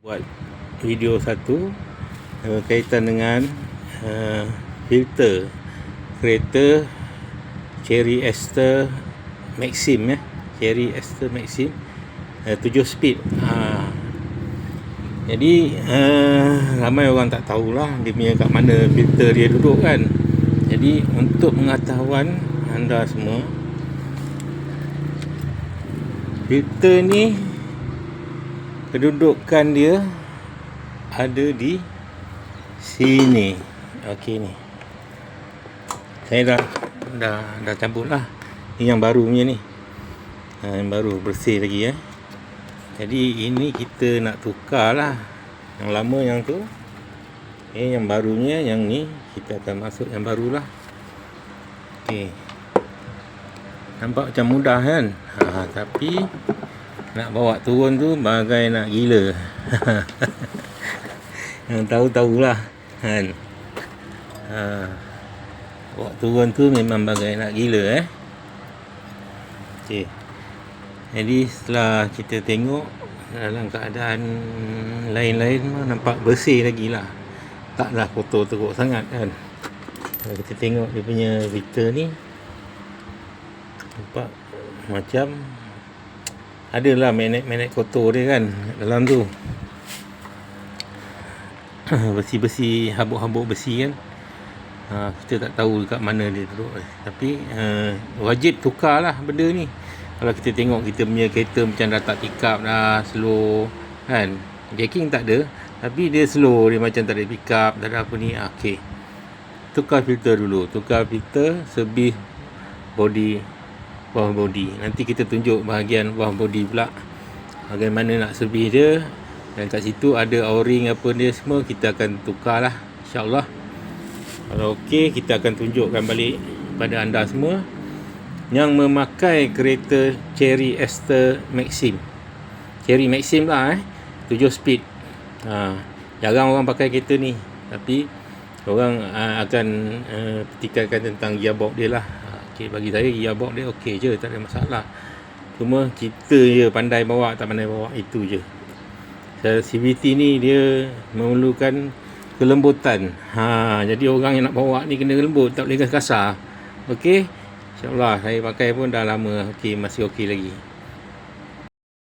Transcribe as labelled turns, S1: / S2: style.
S1: Buat video satu kaitan dengan filter kereta Chery Aster Maxim Chery Aster Maxim 7 speed. Jadi ramai orang tak tahulah dia punya kat mana filter dia duduk kan. Jadi untuk pengetahuan anda semua, filter ni kedudukan dia ada di sini. Okey ni. Saya dah cabut lah. Ini yang baru punya ni. Yang baru bersih lagi Jadi ini kita nak tukar lah. Yang lama yang tu. Yang barunya yang ni kita akan masuk yang barulah. Okey. Nampak macam mudah kan? Tapi nak bawa turun tu bagai nak gila. Yang tahu-tahulah kan. Bawa turun tu memang bagai nak gila Okey. Jadi setelah kita tengok dalam keadaan lain-lain nampak bersih lagi lah. Taklah kotor teruk sangat kan. Kalau kita tengok dia punya filter ni, nampak macam adalah magnet-magnet kotor dia kan dalam tu. Besi-besi, habuk-habuk besi kan. Kita tak tahu dekat mana dia duduk. Tapi wajib tukar lah benda ni. Kalau kita tengok kita punya kereta macam dah tak pick up, dah slow kan. Jacking tak ada, tapi dia slow, dia macam tak ada pick up, tak ada apa ni. Okey, tukar filter dulu. Tukar filter sebih body, bawah body. Nanti kita tunjuk bahagian bawah body pula bagaimana nak sebih dia. Dan kat situ ada o-ring apa dia semua, kita akan tukar lah, insyaAllah. Kalau okey, kita akan tunjukkan balik pada anda semua yang memakai kereta Chery Aster Maxim. Chery Maxim lah 7 speed. Jarang orang pakai kereta ni, tapi orang akan petikaikan tentang gearbox dia lah. Okey, bagi saya gearbox dia okey je, tak ada masalah. Cuma kita je pandai bawa tak pandai bawa, itu je. CVT ni dia memerlukan kelembutan. Jadi orang yang nak bawa ni kena lembut, tak boleh kasar. Okey, insyaAllah saya pakai pun dah lama. Okey, masih okey lagi.